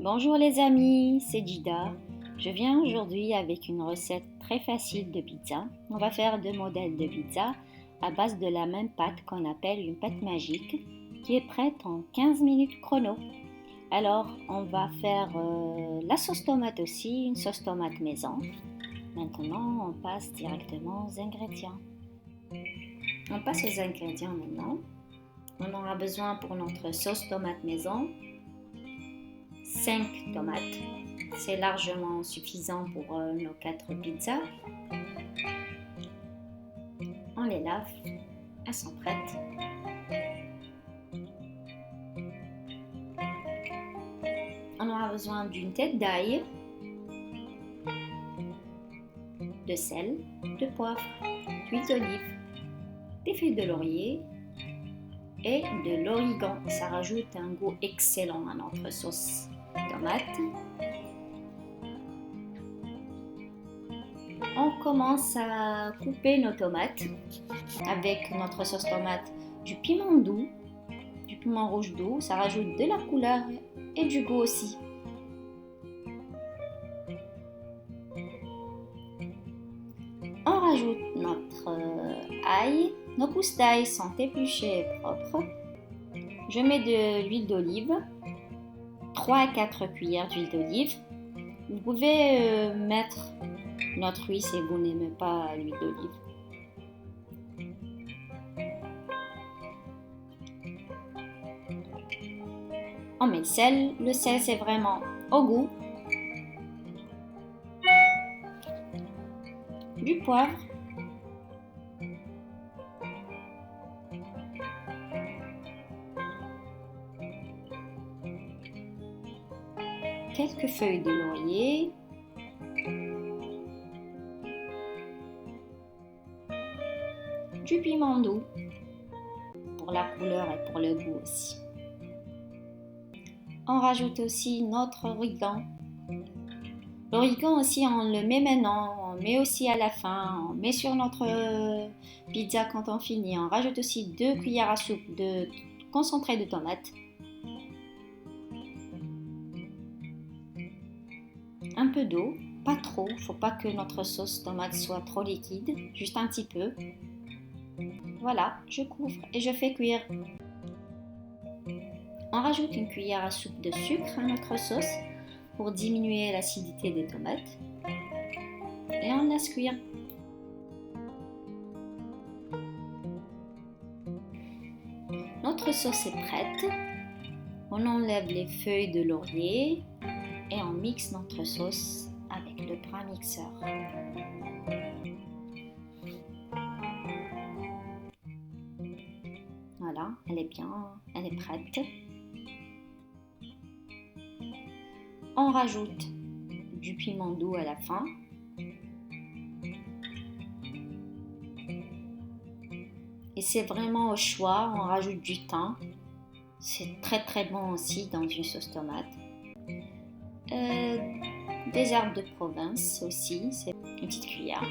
Bonjour les amis, c'est Jida. Je viens aujourd'hui avec une recette très facile de pizza. On va faire deux modèles de pizza à base de la même pâte qu'on appelle une pâte magique qui est prête en 15 minutes chrono. Alors on va faire la sauce tomate aussi, une sauce tomate maison. Maintenant on passe directement aux ingrédients. On passe aux ingrédients maintenant. On aura besoin pour notre sauce tomate maison 5 tomates, c'est largement suffisant pour nos 4 pizzas. On les lave, elles sont prêtes. On aura besoin d'une tête d'ail, de sel, de poivre, d'huile d'olive, des feuilles de laurier et de l'origan. Ça rajoute un goût excellent à notre sauce tomate. On commence à couper nos tomates avec notre sauce tomate, du piment doux, du piment rouge doux. Ça rajoute de la couleur et du goût aussi. On rajoute notre ail. Nos pousses d'ail sont épluchées et propres. Je mets de l'huile d'olive, 3 à 4 cuillères d'huile d'olive. Vous pouvez mettre notre huile si vous n'aimez pas l'huile d'olive. On met le sel. Le sel, c'est vraiment au goût. Du poivre. Quelques feuilles de laurier. Du piment doux pour la couleur et pour le goût aussi. On rajoute aussi notre origan. L'origan aussi, on le met maintenant, on met aussi à la fin, on met sur notre pizza quand on finit. On rajoute aussi 2 cuillères à soupe de concentré de tomate. Un peu d'eau, pas trop, faut pas que notre sauce tomate soit trop liquide, juste un petit peu. Voilà, je couvre et je fais cuire. On rajoute une cuillère à soupe de sucre à notre sauce pour diminuer l'acidité des tomates. Et on laisse cuire. Notre sauce est prête. On enlève les feuilles de laurier et on mixe notre sauce avec le bras mixeur. Voilà, elle est bien, elle est prête. On rajoute du piment doux à la fin. Et c'est vraiment au choix, on rajoute du thym. C'est très très bon aussi dans une sauce tomate. Des herbes de Provence aussi, c'est une petite cuillère.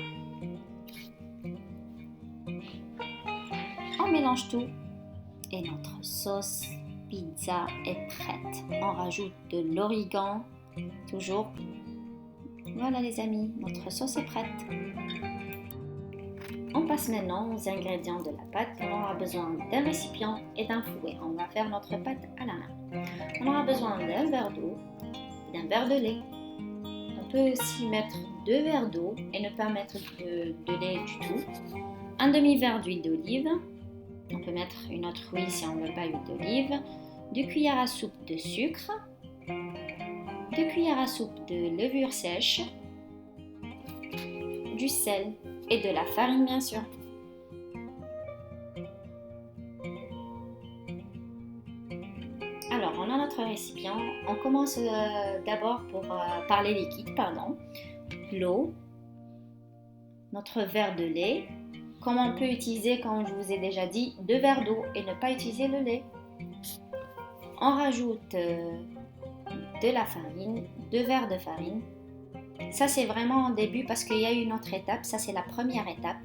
On mélange tout et notre sauce pizza est prête. On rajoute de l'origan, toujours. Voilà les amis, notre sauce est prête. On passe maintenant aux ingrédients de la pâte. On aura besoin d'un récipient et d'un fouet. On va faire notre pâte à la main. On aura besoin d'un verre d'eau et d'un verre de lait. On peut aussi mettre 2 verres d'eau et ne pas mettre de lait du tout. Un demi-verre d'huile d'olive. On peut mettre une autre huile si on ne veut pas d'huile d'olive. 2 cuillères à soupe de sucre. 2 cuillères à soupe de levure sèche. Du sel et de la farine bien sûr. Alors on a notre récipient. On commence d'abord par les liquides, l'eau, notre verre de lait. Comme on peut utiliser, comme je vous ai déjà dit, 2 verres d'eau et ne pas utiliser le lait. On rajoute de la farine, 2 verres de farine. Ça c'est vraiment en début parce qu'il y a une autre étape, ça c'est la première étape.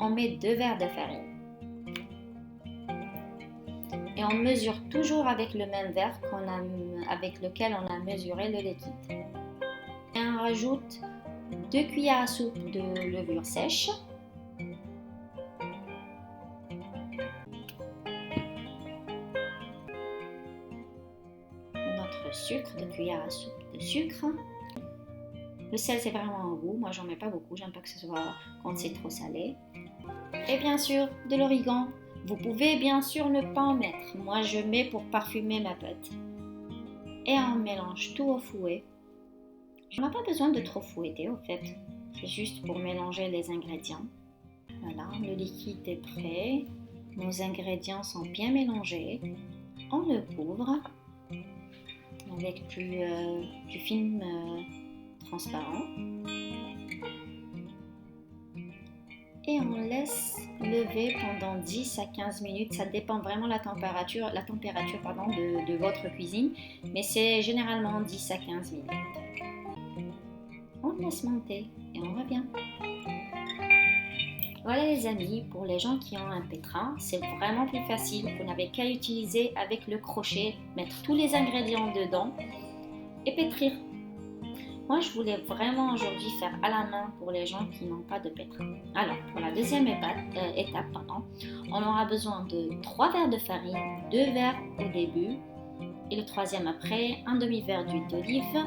On met 2 verres de farine. Et et on mesure toujours avec le même verre avec lequel on a mesuré le liquide. Et on rajoute 2 cuillères à soupe de levure sèche. Notre sucre, 2 cuillères à soupe de sucre. Le sel, c'est vraiment un goût. Moi, j'en mets pas beaucoup. J'aime pas que ce soit quand c'est trop salé. Et bien sûr, de l'origan. Vous pouvez bien sûr ne pas en mettre. Moi, je mets pour parfumer ma pâte. Et on mélange tout au fouet. On n'a pas besoin de trop fouetter, au fait. C'est juste pour mélanger les ingrédients. Voilà, le liquide est prêt. Nos ingrédients sont bien mélangés. On le couvre avec du film transparent. Et on laisse lever pendant 10 à 15 minutes. Ça dépend vraiment de la température de votre cuisine, mais c'est généralement 10 à 15 minutes. On laisse monter et on revient. Voilà les amis, pour les gens qui ont un pétrin, c'est vraiment plus facile. Vous n'avez qu'à utiliser avec le crochet, mettre tous les ingrédients dedans et pétrir. Moi, je voulais vraiment aujourd'hui faire à la main pour les gens qui n'ont pas de pétrin. Alors, pour la deuxième étape, on aura besoin de 3 verres de farine, 2 verres au début et le troisième après, un demi-verre d'huile d'olive.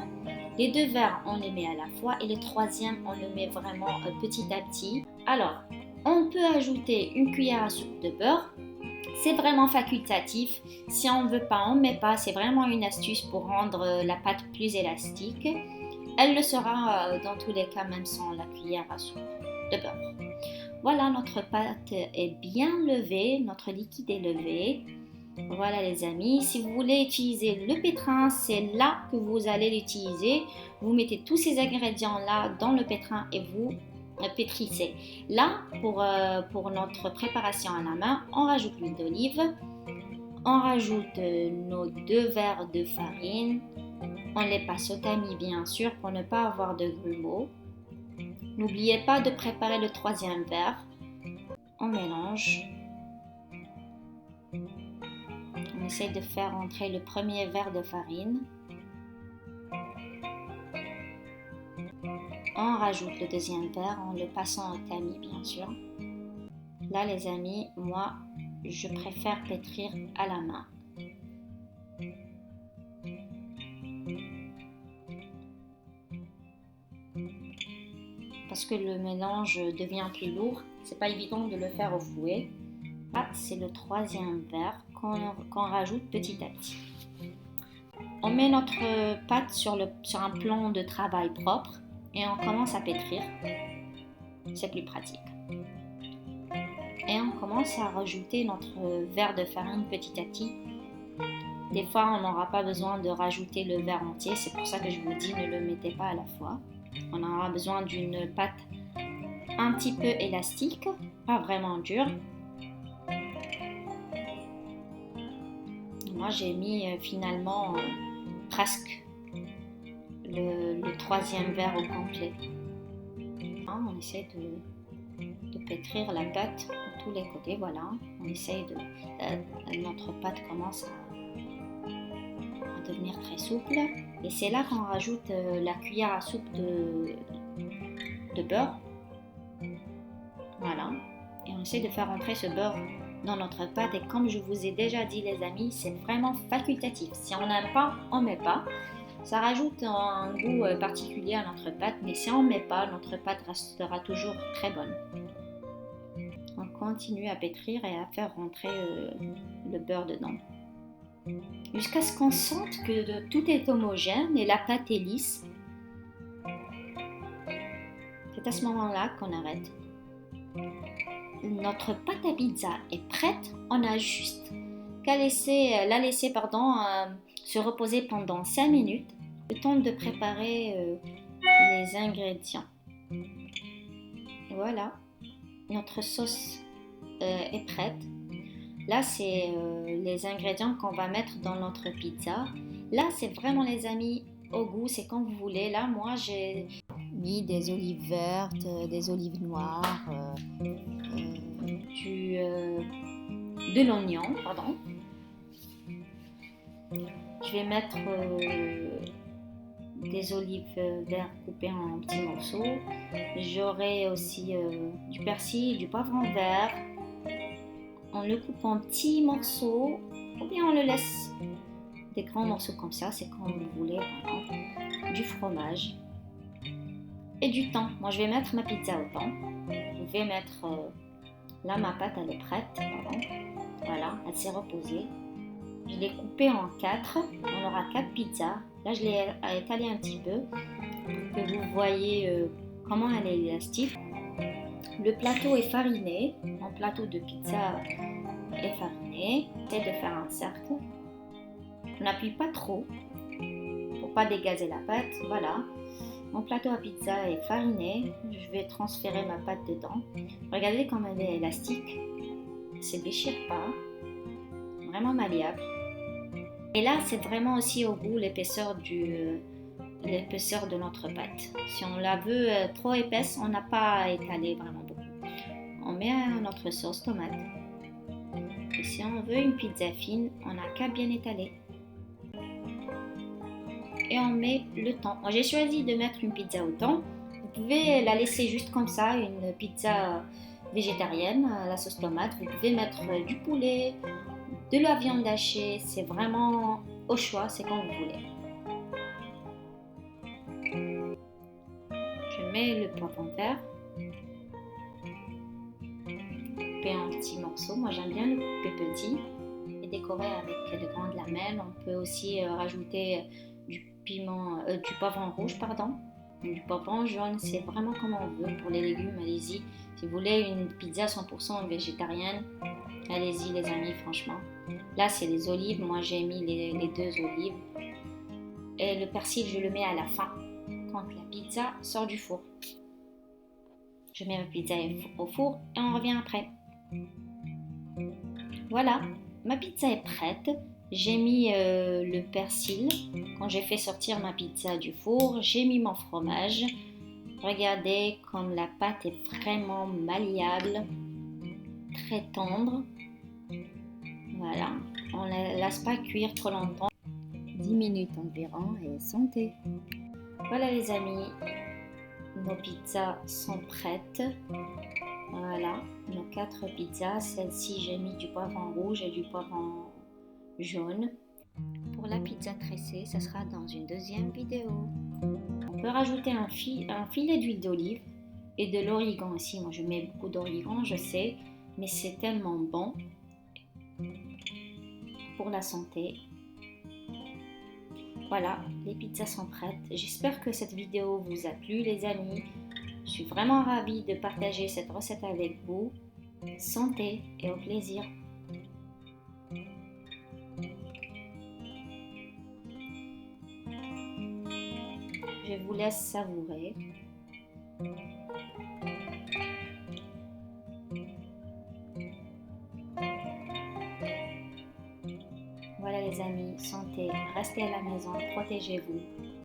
Les 2 verres, on les met à la fois et le troisième, on le met vraiment petit à petit. Alors, on peut ajouter une cuillère à soupe de beurre. C'est vraiment facultatif. Si on ne veut pas, on ne met pas. C'est vraiment une astuce pour rendre la pâte plus élastique. Elle le sera dans tous les cas, même sans la cuillère à soupe de beurre. Voilà, notre pâte est bien levée, notre liquide est levé. Voilà les amis, si vous voulez utiliser le pétrin, c'est là que vous allez l'utiliser. Vous mettez tous ces ingrédients là dans le pétrin et vous pétrissez. Là, pour notre préparation à la main, on rajoute l'huile d'olive, on rajoute nos 2 verres de farine. On les passe au tamis bien sûr pour ne pas avoir de grumeaux. N'oubliez pas de préparer le troisième verre. On mélange. On essaie de faire entrer le premier verre de farine. On rajoute le deuxième verre en le passant au tamis bien sûr. Là les amis, moi je préfère pétrir à la main. Parce que le mélange devient plus lourd, c'est pas évident de le faire au fouet. Là, c'est le troisième verre qu'on rajoute petit à petit. On met notre pâte sur un plan de travail propre et on commence à pétrir. C'est plus pratique. Et on commence à rajouter notre verre de farine petit à petit. Des fois, on n'aura pas besoin de rajouter le verre entier, c'est pour ça que je vous dis ne le mettez pas à la fois. On aura besoin d'une pâte un petit peu élastique, pas vraiment dure. Moi, j'ai mis finalement presque le troisième verre au complet. On essaie de pétrir la pâte de tous les côtés, voilà. On essaie notre pâte commence à devenir très souple. Et c'est là qu'on rajoute la cuillère à soupe de beurre. Voilà. Et on essaie de faire entrer ce beurre dans notre pâte. Et comme je vous ai déjà dit les amis, c'est vraiment facultatif. Si on n'aime pas, on ne met pas. Ça rajoute un goût particulier à notre pâte. Mais si on ne met pas, notre pâte restera toujours très bonne. On continue à pétrir et à faire rentrer le beurre dedans. Jusqu'à ce qu'on sente que tout est homogène et la pâte est lisse. C'est à ce moment-là qu'on arrête. Notre pâte à pizza est prête. On a juste qu'à la laisser se reposer pendant 5 minutes. Le temps de préparer les ingrédients. Voilà, notre sauce est prête. Là, c'est les ingrédients qu'on va mettre dans notre pizza. Là, c'est vraiment les amis au goût, c'est comme vous voulez. Là, moi, j'ai mis des olives vertes, des olives noires, de l'oignon, pardon. Je vais mettre des olives vertes coupées en petits morceaux. J'aurai aussi du persil, du poivron vert. On le coupe en petits morceaux ou bien on le laisse des grands morceaux comme ça, c'est comme vous voulez vraiment. Du fromage et du thon. Moi je vais mettre ma pizza au thon. Je vais mettre là ma pâte elle est prête. Pardon. Voilà, elle s'est reposée. Je l'ai coupée en 4. On aura 4 pizzas. Là je l'ai étalée un petit peu pour que vous voyez comment elle est élastique. Le plateau est fariné. Mon plateau de pizza est fariné. J'essaie de faire un cercle. On n'appuie pas trop pour pas dégazer la pâte. Voilà. Mon plateau à pizza est fariné. Je vais transférer ma pâte dedans. Regardez comme elle est élastique. Elle ne se déchire pas. Vraiment malléable. Et là, c'est vraiment aussi au goût l'épaisseur de notre pâte. Si on la veut trop épaisse, on n'a pas à étaler vraiment beaucoup. On met notre sauce tomate. Et si on veut une pizza fine, on n'a qu'à bien étaler. Et on met le thon. Moi, j'ai choisi de mettre une pizza au thon. Vous pouvez la laisser juste comme ça, une pizza végétarienne, à la sauce tomate. Vous pouvez mettre du poulet, de la viande hachée. C'est vraiment au choix, c'est comme vous voulez. Je mets le poivron vert. Coupé en petits morceaux. Moi, j'aime bien le couper petit et décorer avec de grandes lamelles. On peut aussi rajouter du poivron rouge, du poivron jaune, c'est vraiment comme on veut. Pour les légumes, allez-y. Si vous voulez une pizza 100% végétarienne, allez-y les amis, franchement. Là, c'est les olives. Moi, j'ai mis les 2 olives. Et le persil, je le mets à la fin, quand la pizza sort du four. Je mets ma pizza au four et on revient après. Voilà, ma pizza est prête. J'ai mis le persil. Quand j'ai fait sortir ma pizza du four, j'ai mis mon fromage. Regardez comme la pâte est vraiment malléable, très tendre. Voilà, on ne la laisse pas cuire trop longtemps. 10 minutes environ et santé. Voilà les amis, nos pizzas sont prêtes. Voilà, nos 4 pizzas. Celle-ci, j'ai mis du poivron rouge et du poivron jaune. Pour la pizza tressée, ça sera dans une deuxième vidéo. On peut rajouter un filet d'huile d'olive et de l'origan aussi. Moi, je mets beaucoup d'origan, je sais, mais c'est tellement bon pour la santé. Voilà, les pizzas sont prêtes. J'espère que cette vidéo vous a plu, les amis. Je suis vraiment ravie de partager cette recette avec vous. Santé et au plaisir. Je vous laisse savourer. Voilà les amis, santé, restez à la maison, protégez-vous.